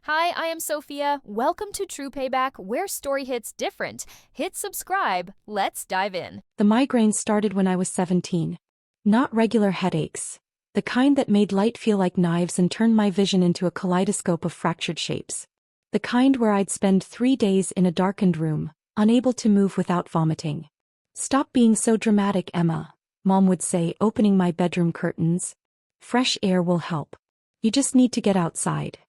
Hi, I am Sophia. Welcome to True Payback, where story hits different. Hit subscribe. Let's dive in. The migraines started when I was 17. Not regular headaches. The kind that made light feel like knives and turned my vision into a kaleidoscope of fractured shapes. The kind where I'd spend 3 days in a darkened room, unable to move without vomiting. "Stop being so dramatic, Emma," Mom would say, opening my bedroom curtains. "Fresh air will help. You just need to get outside."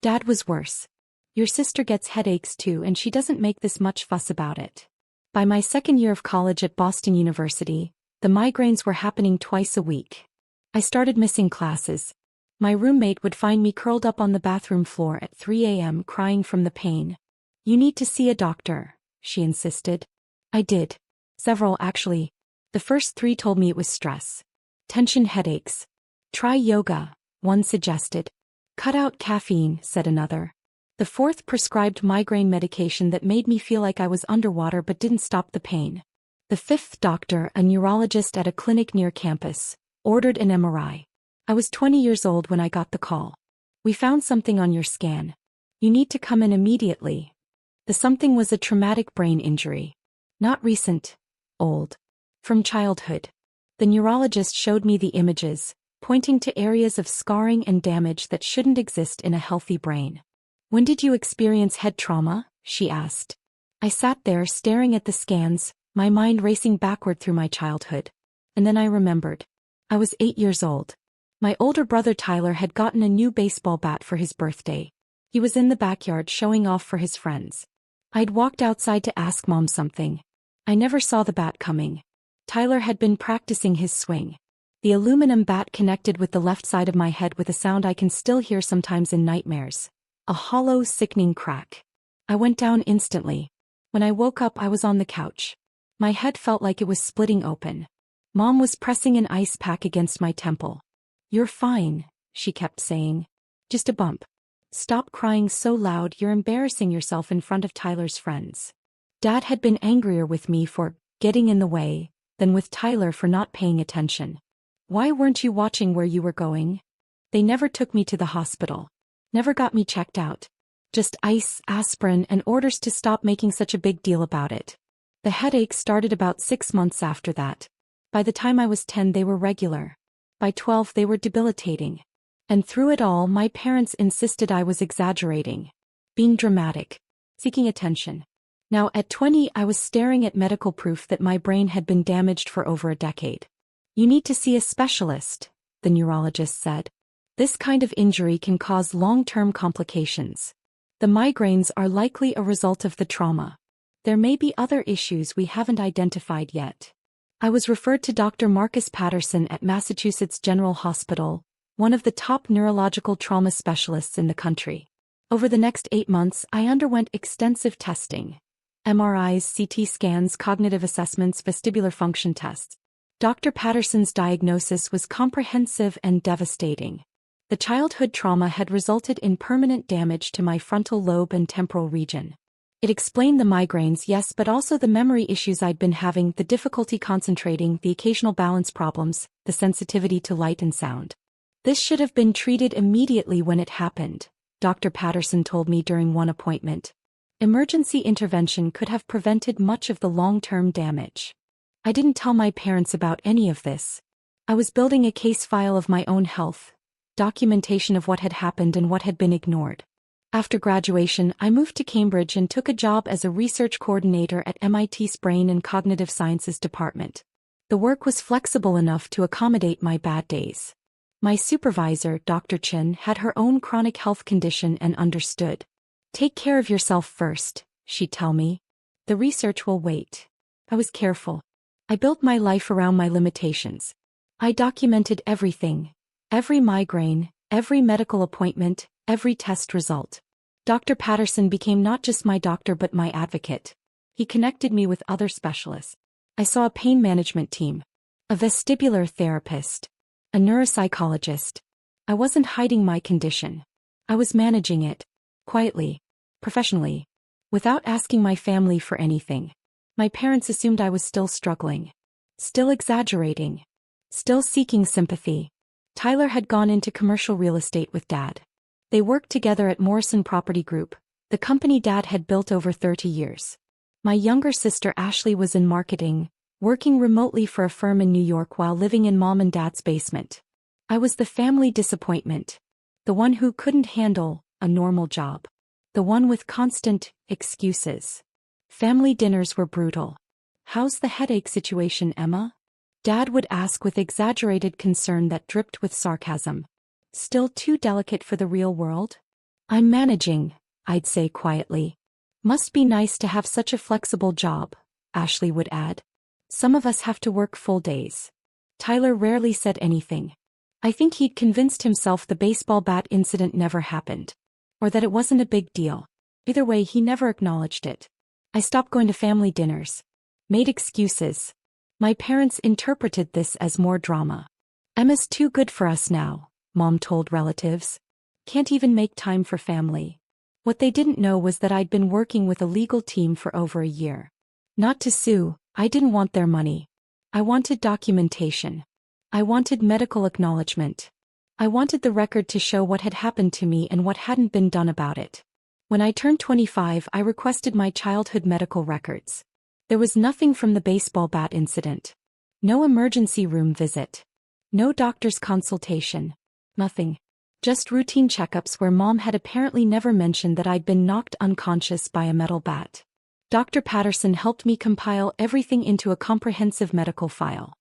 Dad was worse. "Your sister gets headaches too, and she doesn't make this much fuss about it." By my second year of college at Boston University, the migraines were happening twice a week. I started missing classes. My roommate would find me curled up on the bathroom floor at 3 a.m. crying from the pain. "You need to see a doctor," she insisted. I did. Several, actually. The first 3 told me it was stress. Tension headaches. "Try yoga," one suggested. "Cut out caffeine," said another. The 4th prescribed migraine medication that made me feel like I was underwater but didn't stop the pain. The 5th doctor, a neurologist at a clinic near campus, ordered an MRI. I was 20 years old when I got the call. "We found something on your scan. You need to come in immediately." The something was a traumatic brain injury. Not recent. Old. From childhood. The neurologist showed me the images, pointing to areas of scarring and damage that shouldn't exist in a healthy brain. "When did you experience head trauma?" she asked. I sat there staring at the scans, my mind racing backward through my childhood. And then I remembered. I was 8 years old. My older brother Tyler had gotten a new baseball bat for his birthday. He was in the backyard showing off for his friends. I'd walked outside to ask Mom something. I never saw the bat coming. Tyler had been practicing his swing. The aluminum bat connected with the left side of my head with a sound I can still hear sometimes in nightmares. A hollow, sickening crack. I went down instantly. When I woke up, I was on the couch. My head felt like it was splitting open. Mom was pressing an ice pack against my temple. "You're fine," she kept saying. "Just a bump. Stop crying so loud, you're embarrassing yourself in front of Tyler's friends." Dad had been angrier with me for getting in the way than with Tyler for not paying attention. "Why weren't you watching where you were going?" They never took me to the hospital. Never got me checked out. Just ice, aspirin, and orders to stop making such a big deal about it. The headaches started about 6 months after that. By the time I was 10, they were regular. By 12, they were debilitating. And through it all, my parents insisted I was exaggerating. Being dramatic. Seeking attention. Now, at 20, I was staring at medical proof that my brain had been damaged for over a decade. "You need to see a specialist," the neurologist said. "This kind of injury can cause long-term complications. The migraines are likely a result of the trauma. There may be other issues we haven't identified yet." I was referred to Dr. Marcus Patterson at Massachusetts General Hospital, one of the top neurological trauma specialists in the country. Over the next 8 months, I underwent extensive testing. MRIs, CT scans, cognitive assessments, vestibular function tests. Dr. Patterson's diagnosis was comprehensive and devastating. The childhood trauma had resulted in permanent damage to my frontal lobe and temporal region. It explained the migraines, yes, but also the memory issues I'd been having, the difficulty concentrating, the occasional balance problems, the sensitivity to light and sound. "This should have been treated immediately when it happened," Dr. Patterson told me during one appointment. "Emergency intervention could have prevented much of the long-term damage." I didn't tell my parents about any of this. I was building a case file of my own health, documentation of what had happened and what had been ignored. After graduation, I moved to Cambridge and took a job as a research coordinator at MIT's Brain and Cognitive Sciences department. The work was flexible enough to accommodate my bad days. My supervisor, Dr. Chin, had her own chronic health condition and understood. "Take care of yourself first," she'd tell me. "The research will wait." I was careful. I built my life around my limitations. I documented everything. Every migraine, every medical appointment, every test result. Dr. Patterson became not just my doctor but my advocate. He connected me with other specialists. I saw a pain management team, a vestibular therapist, a neuropsychologist. I wasn't hiding my condition. I was managing it. Quietly. Professionally. Without asking my family for anything. My parents assumed I was still struggling. Still exaggerating. Still seeking sympathy. Tyler had gone into commercial real estate with Dad. They worked together at Morrison Property Group, the company Dad had built over 30 years. My younger sister Ashley was in marketing, working remotely for a firm in New York while living in Mom and Dad's basement. I was the family disappointment. The one who couldn't handle a normal job. The one with constant excuses. Family dinners were brutal. "How's the headache situation, Emma?" Dad would ask with exaggerated concern that dripped with sarcasm. "Still too delicate for the real world?" "I'm managing," I'd say quietly. "Must be nice to have such a flexible job," Ashley would add. "Some of us have to work full days." Tyler rarely said anything. I think he'd convinced himself the baseball bat incident never happened. Or that it wasn't a big deal. Either way, he never acknowledged it. I stopped going to family dinners. Made excuses. My parents interpreted this as more drama. "Emma's too good for us now," Mom told relatives. "Can't even make time for family." What they didn't know was that I'd been working with a legal team for over a year. Not to sue, I didn't want their money. I wanted documentation. I wanted medical acknowledgement. I wanted the record to show what had happened to me and what hadn't been done about it. When I turned 25, I requested my childhood medical records. There was nothing from the baseball bat incident. No emergency room visit. No doctor's consultation. Nothing. Just routine checkups where Mom had apparently never mentioned that I'd been knocked unconscious by a metal bat. Dr. Patterson helped me compile everything into a comprehensive medical file.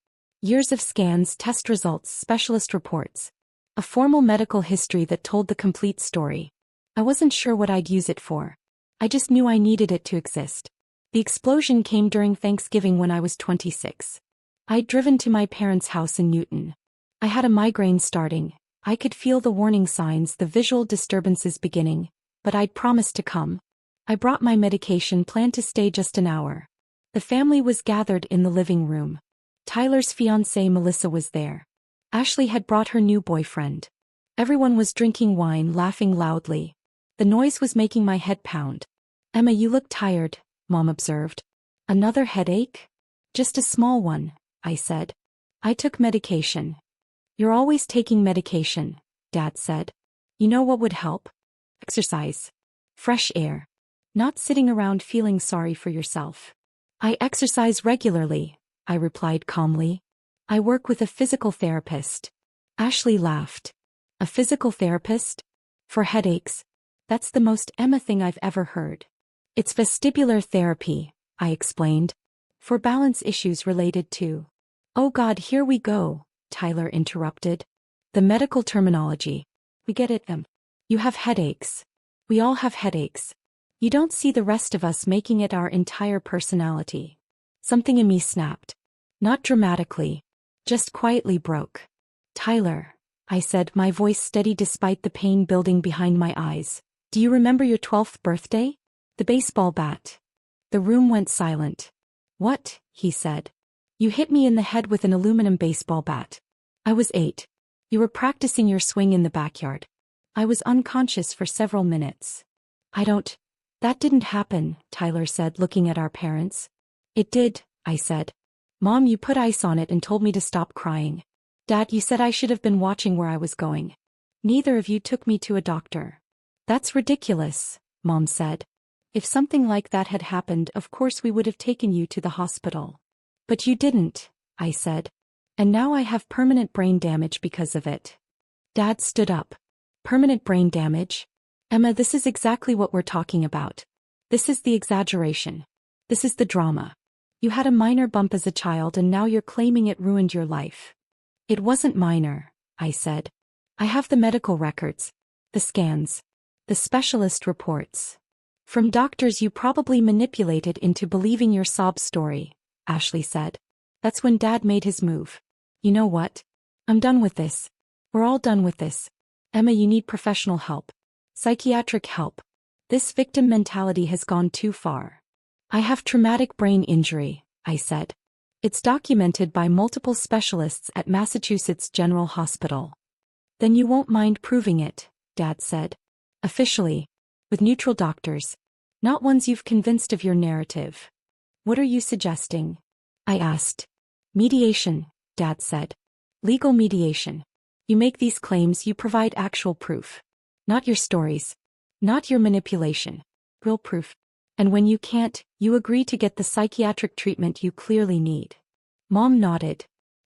Years of scans, test results, specialist reports. A formal medical history that told the complete story. I wasn't sure what I'd use it for. I just knew I needed it to exist. The explosion came during Thanksgiving when I was 26. I'd driven to my parents' house in Newton. I had a migraine starting. I could feel the warning signs, the visual disturbances beginning, but I'd promised to come. I brought my medication, planned to stay just an hour. The family was gathered in the living room. Tyler's fiancée Melissa was there. Ashley had brought her new boyfriend. Everyone was drinking wine, laughing loudly. The noise was making my head pound. "Emma, you look tired," Mom observed. "Another headache?" "Just a small one," I said. "I took medication." "You're always taking medication," Dad said. "You know what would help? Exercise. Fresh air. Not sitting around feeling sorry for yourself." "I exercise regularly," I replied calmly. "I work with a physical therapist." Ashley laughed. "A physical therapist? For headaches? That's the most Emma thing I've ever heard." "It's vestibular therapy," I explained. "For balance issues related to—" "Oh God, here we go," Tyler interrupted. "The medical terminology. We get it, Em. You have headaches. We all have headaches. You don't see the rest of us making it our entire personality." Something in me snapped. Not dramatically. Just quietly broke. "Tyler," I said, my voice steady despite the pain building behind my eyes. "Do you remember your 12th birthday? The baseball bat." The room went silent. "What?" he said. "You hit me in the head with an aluminum baseball bat. I was 8. You were practicing your swing in the backyard. I was unconscious for several minutes." That didn't happen," Tyler said, looking at our parents. "It did," I said. "Mom, you put ice on it and told me to stop crying. Dad, you said I should have been watching where I was going. Neither of you took me to a doctor." "That's ridiculous," Mom said. "If something like that had happened, of course we would have taken you to the hospital." "But you didn't," I said. "And now I have permanent brain damage because of it." Dad stood up. "Permanent brain damage? Emma, this is exactly what we're talking about. This is the exaggeration. This is the drama. You had a minor bump as a child and now you're claiming it ruined your life." "It wasn't minor," I said. "I have the medical records. The scans. The specialist reports. From doctors you probably manipulated into believing your sob story," Ashley said. That's when Dad made his move. "You know what? I'm done with this. We're all done with this. Emma, you need professional help. Psychiatric help. This victim mentality has gone too far." "I have traumatic brain injury," I said. "It's documented by multiple specialists at Massachusetts General Hospital." "Then you won't mind proving it," Dad said. "Officially. With neutral doctors. Not ones you've convinced of your narrative." "What are you suggesting?" I asked. "Mediation," Dad said. "Legal mediation. You make these claims, you provide actual proof. Not your stories. Not your manipulation. Real proof. And when you can't, you agree to get the psychiatric treatment you clearly need. Mom nodded.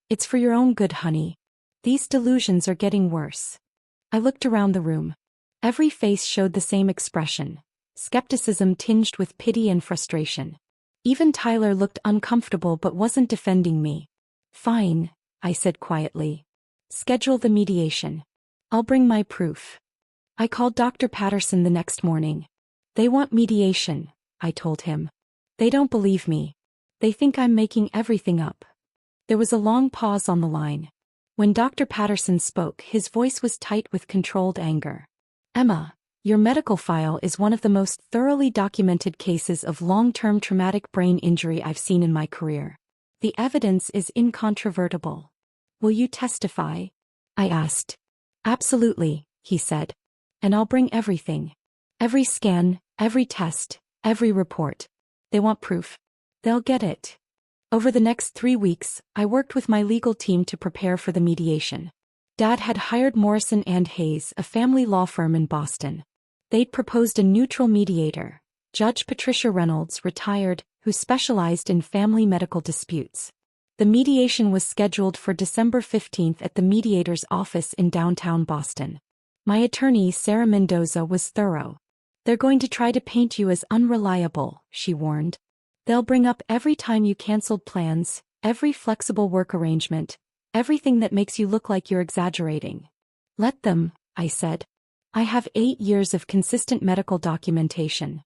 It's for your own good, honey. These delusions are getting worse. I looked around the room. Every face showed the same expression. Skepticism tinged with pity and frustration. Even Tyler looked uncomfortable but wasn't defending me. Fine, I said quietly. Schedule the mediation. I'll bring my proof. I called Dr. Patterson the next morning. They want mediation, I told him. They don't believe me. They think I'm making everything up. There was a long pause on the line. When Dr. Patterson spoke, his voice was tight with controlled anger. Emma, your medical file is one of the most thoroughly documented cases of long-term traumatic brain injury I've seen in my career. The evidence is incontrovertible. Will you testify? I asked. Absolutely, he said. And I'll bring everything. Every scan, every test, every report. They want proof. They'll get it. Over the next 3 weeks, I worked with my legal team to prepare for the mediation. Dad had hired Morrison and Hayes, a family law firm in Boston. They'd proposed a neutral mediator, Judge Patricia Reynolds, retired, who specialized in family medical disputes. The mediation was scheduled for December 15th at the mediator's office in downtown Boston. My attorney, Sarah Mendoza, was thorough. They're going to try to paint you as unreliable, she warned. They'll bring up every time you canceled plans, every flexible work arrangement, everything that makes you look like you're exaggerating. Let them, I said. I have 8 years of consistent medical documentation.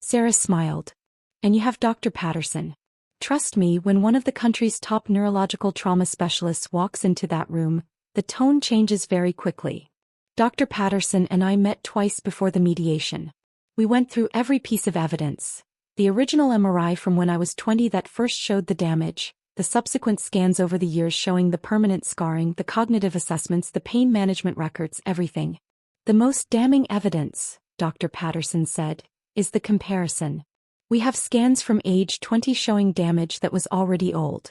Sarah smiled. And you have Dr. Patterson. Trust me, when one of the country's top neurological trauma specialists walks into that room, the tone changes very quickly. Dr. Patterson and I met twice before the mediation. We went through every piece of evidence. The original MRI from when I was 20 that first showed the damage, the subsequent scans over the years showing the permanent scarring, the cognitive assessments, the pain management records, everything. The most damning evidence, Dr. Patterson said, is the comparison. We have scans from age 20 showing damage that was already old.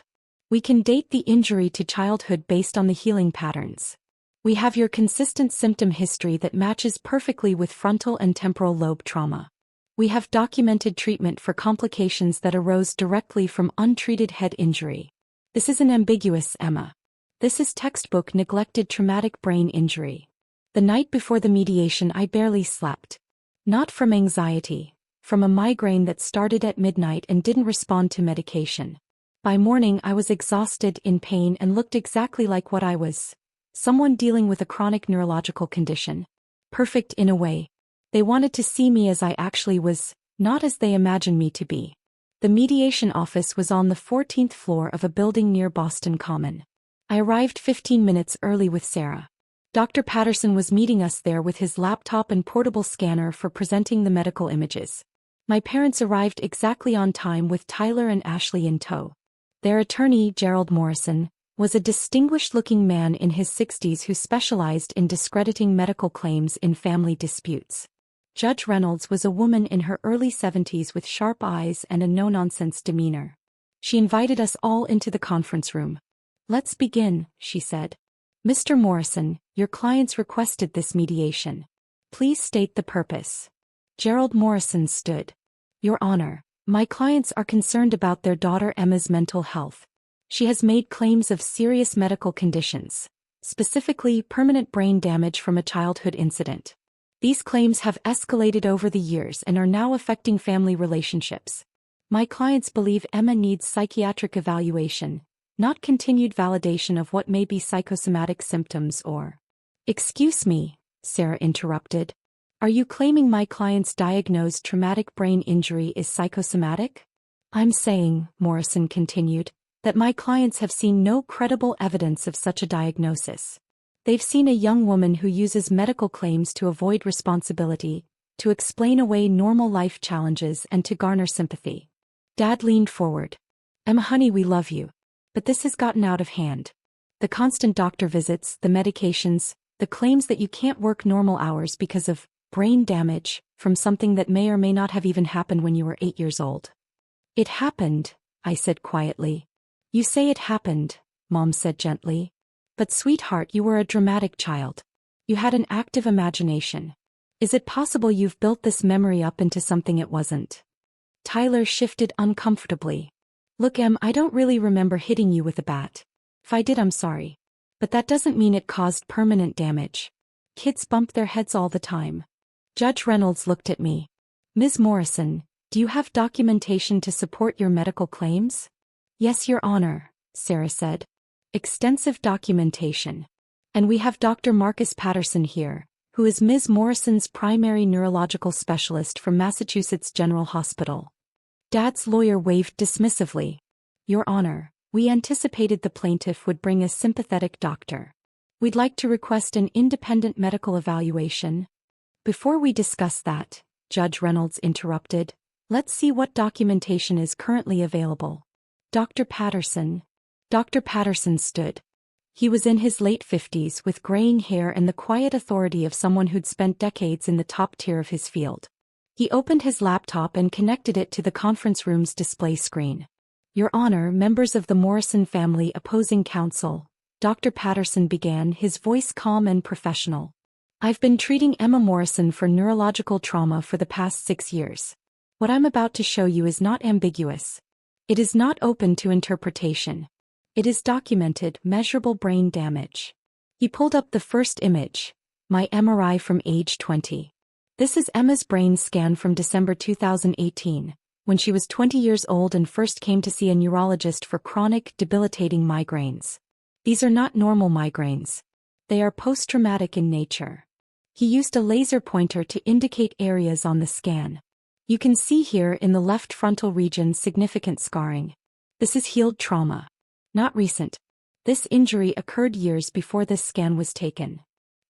We can date the injury to childhood based on the healing patterns. We have your consistent symptom history that matches perfectly with frontal and temporal lobe trauma. We have documented treatment for complications that arose directly from untreated head injury. This isn't ambiguous, Emma. This is textbook neglected traumatic brain injury. The night before the mediation I barely slept. Not from anxiety, from a migraine that started at midnight and didn't respond to medication. By morning I was exhausted, in pain, and looked exactly like what I was. Someone dealing with a chronic neurological condition. Perfect in a way. They wanted to see me as I actually was, not as they imagined me to be. The mediation office was on the 14th floor of a building near Boston Common. I arrived 15 minutes early with Sarah. Dr. Patterson was meeting us there with his laptop and portable scanner for presenting the medical images. My parents arrived exactly on time with Tyler and Ashley in tow. Their attorney, Gerald Morrison, was a distinguished-looking man in his 60s who specialized in discrediting medical claims in family disputes. Judge Reynolds was a woman in her early 70s with sharp eyes and a no-nonsense demeanor. She invited us all into the conference room. Let's begin, she said. Mr. Morrison, your clients requested this mediation. Please state the purpose. Gerald Morrison stood. Your Honor, my clients are concerned about their daughter Emma's mental health. She has made claims of serious medical conditions, specifically permanent brain damage from a childhood incident. These claims have escalated over the years and are now affecting family relationships. My clients believe Emma needs psychiatric evaluation, not continued validation of what may be psychosomatic symptoms or... Excuse me, Sarah interrupted. Are you claiming my client's diagnosed traumatic brain injury is psychosomatic? I'm saying, Morrison continued, that my clients have seen no credible evidence of such a diagnosis. They've seen a young woman who uses medical claims to avoid responsibility, to explain away normal life challenges, and to garner sympathy. Dad leaned forward. Emma, honey, we love you. But this has gotten out of hand. The constant doctor visits, the medications, the claims that you can't work normal hours because of brain damage from something that may or may not have even happened when you were 8 years old. It happened, I said quietly. You say it happened, Mom said gently. But sweetheart, you were a dramatic child. You had an active imagination. Is it possible you've built this memory up into something it wasn't? Tyler shifted uncomfortably. Look, Em, I don't really remember hitting you with a bat. If I did, I'm sorry. But that doesn't mean it caused permanent damage. Kids bump their heads all the time. Judge Reynolds looked at me. Ms. Morrison, do you have documentation to support your medical claims? Yes, Your Honor, Sarah said. Extensive documentation. And we have Dr. Marcus Patterson here, who is Ms. Morrison's primary neurological specialist from Massachusetts General Hospital. Dad's lawyer waved dismissively. Your Honor, we anticipated the plaintiff would bring a sympathetic doctor. We'd like to request an independent medical evaluation. Before we discuss that, Judge Reynolds interrupted, let's see what documentation is currently available. Dr. Patterson. Dr. Patterson stood. He was in his late 50s with graying hair and the quiet authority of someone who'd spent decades in the top tier of his field. He opened his laptop and connected it to the conference room's display screen. Your Honor, members of the Morrison family opposing counsel, Dr. Patterson began, his voice calm and professional. I've been treating Emma Morrison for neurological trauma for the past 6 years. What I'm about to show you is not ambiguous. It is not open to interpretation. It is documented, measurable brain damage. He pulled up the first image, my MRI from age 20. This is Emma's brain scan from December 2018, when she was 20 years old and first came to see a neurologist for chronic, debilitating migraines. These are not normal migraines. They are post-traumatic in nature. He used a laser pointer to indicate areas on the scan. You can see here in the left frontal region significant scarring. This is healed trauma. Not recent. This injury occurred years before this scan was taken.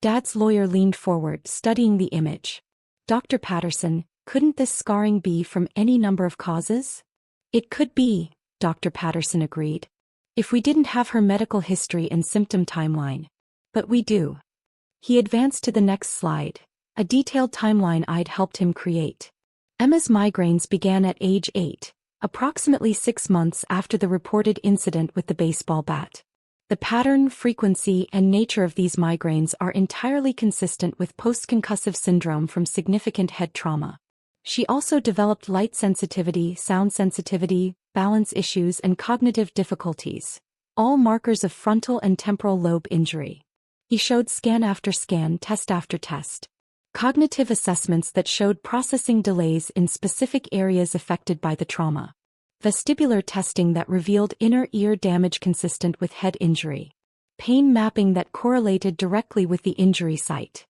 Dad's lawyer leaned forward, studying the image. Dr. Patterson, couldn't this scarring be from any number of causes? It could be, Dr. Patterson agreed. If we didn't have her medical history and symptom timeline. But we do. He advanced to the next slide, a detailed timeline I'd helped him create. Emma's migraines began at age 8, approximately 6 months after the reported incident with the baseball bat. The pattern, frequency, and nature of these migraines are entirely consistent with post-concussive syndrome from significant head trauma. She also developed light sensitivity, sound sensitivity, balance issues, and cognitive difficulties, all markers of frontal and temporal lobe injury. He showed scan after scan, test after test. Cognitive assessments that showed processing delays in specific areas affected by the trauma. Vestibular testing that revealed inner ear damage consistent with head injury. Pain mapping that correlated directly with the injury site.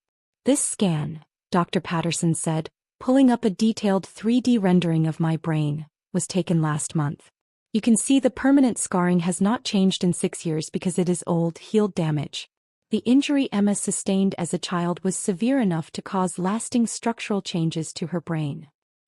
This scan, Dr. Patterson said, pulling up a detailed 3D rendering of my brain, was taken last month. You can see the permanent scarring has not changed in 6 years because it is old, healed damage. The injury Emma sustained as a child was severe enough to cause lasting structural changes to her brain.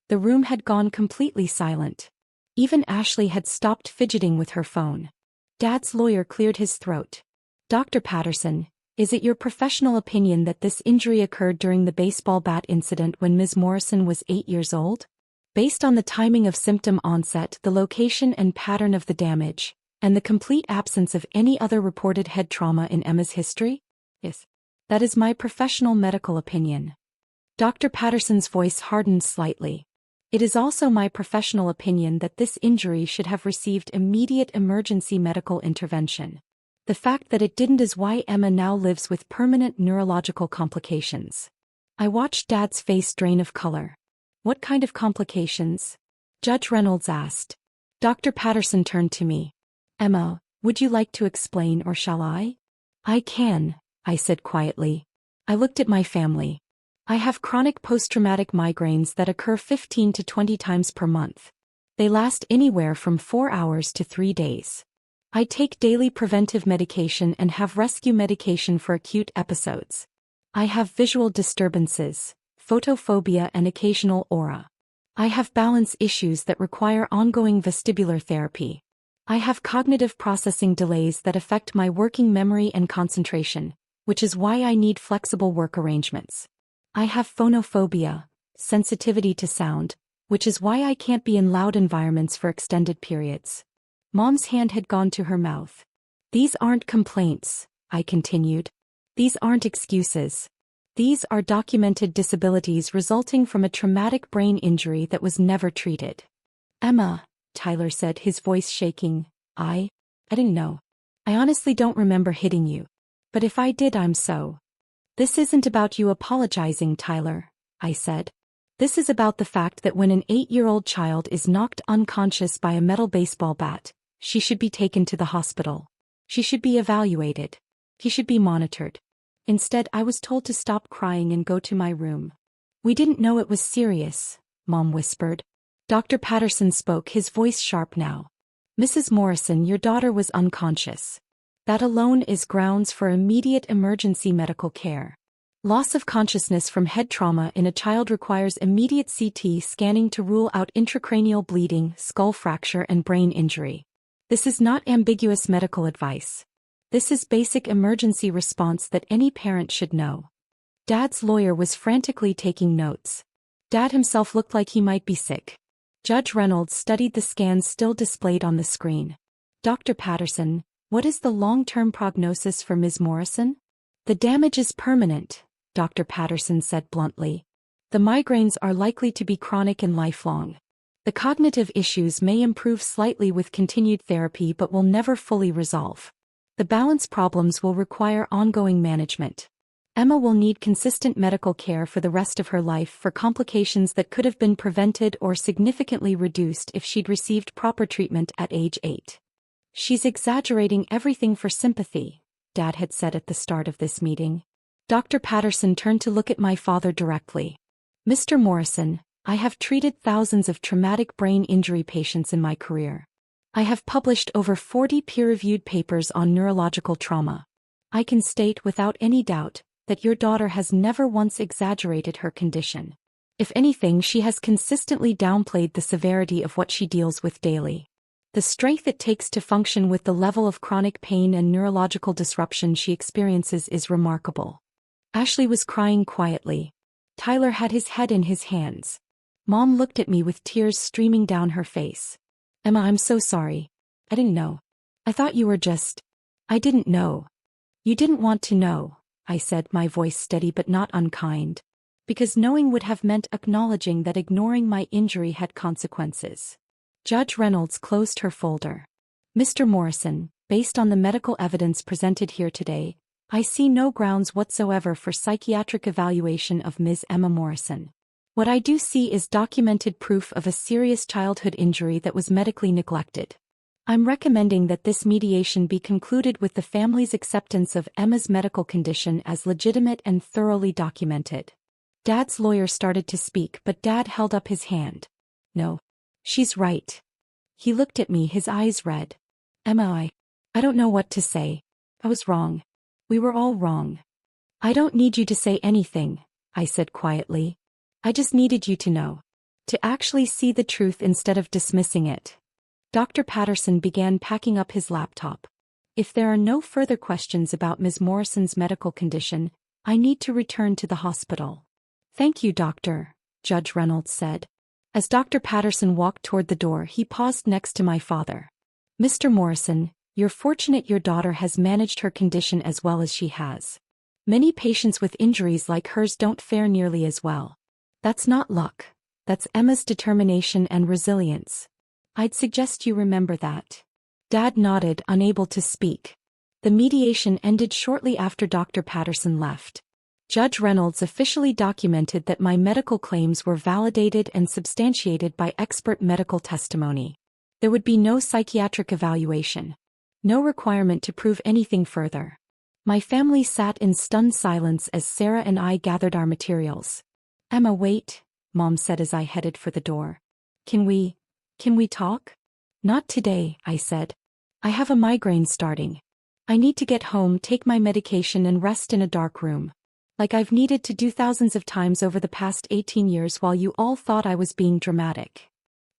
The room had gone completely silent. Even Ashley had stopped fidgeting with her phone. Dad's lawyer cleared his throat. Dr. Patterson, is it your professional opinion that this injury occurred during the baseball bat incident when Ms. Morrison was 8 years old? Based on the timing of symptom onset, the location and pattern of the damage, and the complete absence of any other reported head trauma in Emma's history? Yes. That is my professional medical opinion. Dr. Patterson's voice hardened slightly. It is also my professional opinion that this injury should have received immediate emergency medical intervention. The fact that it didn't is why Emma now lives with permanent neurological complications. I watched Dad's face drain of color. What kind of complications? Judge Reynolds asked. Dr. Patterson turned to me. Emma, would you like to explain or shall I? I can, I said quietly. I looked at my family. I have chronic post-traumatic migraines that occur 15 to 20 times per month. They last anywhere from 4 hours to 3 days. I take daily preventive medication and have rescue medication for acute episodes. I have visual disturbances, photophobia, and occasional aura. I have balance issues that require ongoing vestibular therapy. I have cognitive processing delays that affect my working memory and concentration, which is why I need flexible work arrangements. I have phonophobia, sensitivity to sound, which is why I can't be in loud environments for extended periods. Mom's hand had gone to her mouth. These aren't complaints, I continued. These aren't excuses. These are documented disabilities resulting from a traumatic brain injury that was never treated. Emma, Tyler said, his voice shaking. I didn't know. I honestly don't remember hitting you. But if I did, I'm so. This isn't about you apologizing, Tyler, I said. This is about the fact that when an 8-year-old child is knocked unconscious by a metal baseball bat, she should be taken to the hospital. She should be evaluated. He should be monitored. Instead, I was told to stop crying and go to my room. We didn't know it was serious, Mom whispered. Dr. Patterson spoke, his voice sharp now. Mrs. Morrison, your daughter was unconscious. That alone is grounds for immediate emergency medical care. Loss of consciousness from head trauma in a child requires immediate CT scanning to rule out intracranial bleeding, skull fracture, and brain injury. This is not ambiguous medical advice. This is basic emergency response that any parent should know. Dad's lawyer was frantically taking notes. Dad himself looked like he might be sick. Judge Reynolds studied the scans still displayed on the screen. Dr. Patterson, what is the long-term prognosis for Ms. Morrison? The damage is permanent, Dr. Patterson said bluntly. The migraines are likely to be chronic and lifelong. The cognitive issues may improve slightly with continued therapy but will never fully resolve. The balance problems will require ongoing management. Emma will need consistent medical care for the rest of her life for complications that could have been prevented or significantly reduced if she'd received proper treatment at age 8. She's exaggerating everything for sympathy, Dad had said at the start of this meeting. Dr. Patterson turned to look at my father directly. Mr. Morrison, I have treated thousands of traumatic brain injury patients in my career. I have published over 40 peer-reviewed papers on neurological trauma. I can state without any doubt that your daughter has never once exaggerated her condition. If anything, she has consistently downplayed the severity of what she deals with daily. The strength it takes to function with the level of chronic pain and neurological disruption she experiences is remarkable. Ashley was crying quietly. Tyler had his head in his hands. Mom looked at me with tears streaming down her face. Emma, I'm so sorry. I didn't know. I thought you were just... I didn't know. You didn't want to know, I said, my voice steady but not unkind. Because knowing would have meant acknowledging that ignoring my injury had consequences. Judge Reynolds closed her folder. Mr. Morrison, based on the medical evidence presented here today, I see no grounds whatsoever for psychiatric evaluation of Ms. Emma Morrison. What I do see is documented proof of a serious childhood injury that was medically neglected. I'm recommending that this mediation be concluded with the family's acceptance of Emma's medical condition as legitimate and thoroughly documented. Dad's lawyer started to speak, but Dad held up his hand. No. She's right. He looked at me, his eyes red. Emma, I don't know what to say. I was wrong. We were all wrong. I don't need you to say anything, I said quietly. I just needed you to know. To actually see the truth instead of dismissing it. Dr. Patterson began packing up his laptop. If there are no further questions about Ms. Morrison's medical condition, I need to return to the hospital. Thank you, Doctor, Judge Reynolds said. As Dr. Patterson walked toward the door, he paused next to my father. Mr. Morrison, you're fortunate your daughter has managed her condition as well as she has. Many patients with injuries like hers don't fare nearly as well. That's not luck. That's Emma's determination and resilience. I'd suggest you remember that. Dad nodded, unable to speak. The mediation ended shortly after Dr. Patterson left. Judge Reynolds officially documented that my medical claims were validated and substantiated by expert medical testimony. There would be no psychiatric evaluation. No requirement to prove anything further. My family sat in stunned silence as Sarah and I gathered our materials. Emma, wait, Mom said as I headed for the door. Can we talk? Not today, I said. I have a migraine starting. I need to get home, take my medication and rest in a dark room. Like I've needed to do thousands of times over the past 18 years while you all thought I was being dramatic.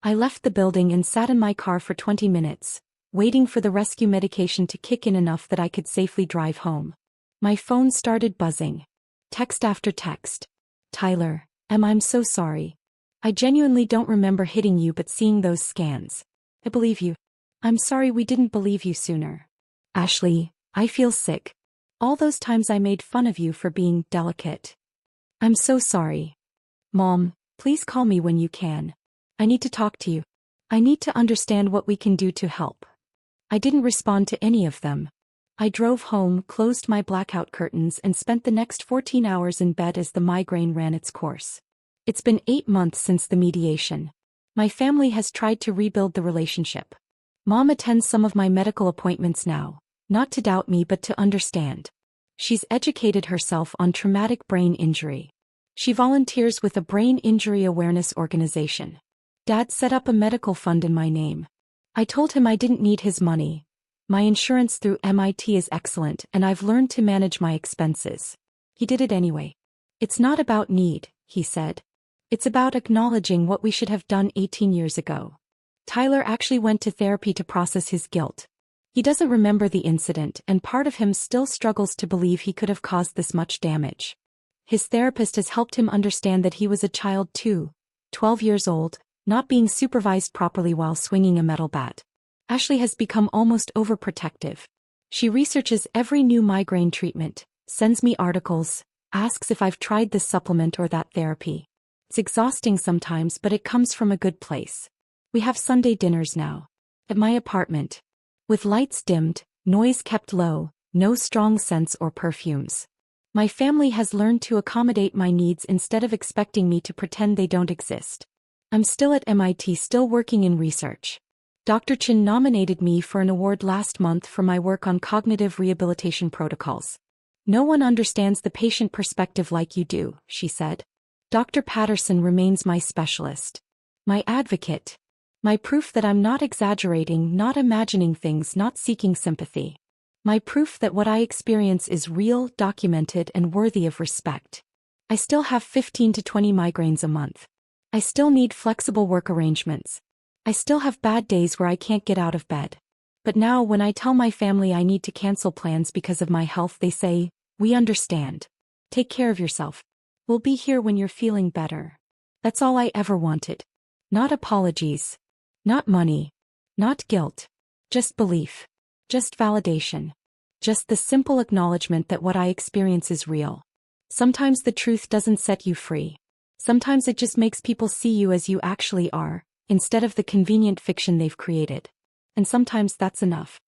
I left the building and sat in my car for 20 minutes, waiting for the rescue medication to kick in enough that I could safely drive home. My phone started buzzing. Text after text. Tyler, I'm so sorry. I genuinely don't remember hitting you but seeing those scans. I believe you. I'm sorry we didn't believe you sooner. Ashley, I feel sick. All those times I made fun of you for being delicate. I'm so sorry. Mom, please call me when you can. I need to talk to you. I need to understand what we can do to help. I didn't respond to any of them. I drove home, closed my blackout curtains, and spent the next 14 hours in bed as the migraine ran its course. It's been 8 months since the mediation. My family has tried to rebuild the relationship. Mom attends some of my medical appointments now, not to doubt me but to understand. She's educated herself on traumatic brain injury. She volunteers with a brain injury awareness organization. Dad set up a medical fund in my name. I told him I didn't need his money. My insurance through MIT is excellent and I've learned to manage my expenses. He did it anyway. It's not about need, he said. It's about acknowledging what we should have done 18 years ago. Tyler actually went to therapy to process his guilt. He doesn't remember the incident and part of him still struggles to believe he could have caused this much damage. His therapist has helped him understand that he was a child too, 12 years old, not being supervised properly while swinging a metal bat. Ashley has become almost overprotective. She researches every new migraine treatment, sends me articles, asks if I've tried this supplement or that therapy. It's exhausting sometimes, but it comes from a good place. We have Sunday dinners now. At my apartment. With lights dimmed, noise kept low, no strong scents or perfumes. My family has learned to accommodate my needs instead of expecting me to pretend they don't exist. I'm still at MIT, still working in research. Dr. Chin nominated me for an award last month for my work on cognitive rehabilitation protocols. No one understands the patient perspective like you do, she said. Dr. Patterson remains my specialist. My advocate. My proof that I'm not exaggerating, not imagining things, not seeking sympathy. My proof that what I experience is real, documented, and worthy of respect. I still have 15 to 20 migraines a month. I still need flexible work arrangements. I still have bad days where I can't get out of bed. But now when I tell my family I need to cancel plans because of my health, they say, "We understand. Take care of yourself. We'll be here when you're feeling better." That's all I ever wanted. Not apologies. Not money. Not guilt. Just belief. Just validation. Just the simple acknowledgement that what I experience is real. Sometimes the truth doesn't set you free. Sometimes it just makes people see you as you actually are, instead of the convenient fiction they've created. And sometimes that's enough.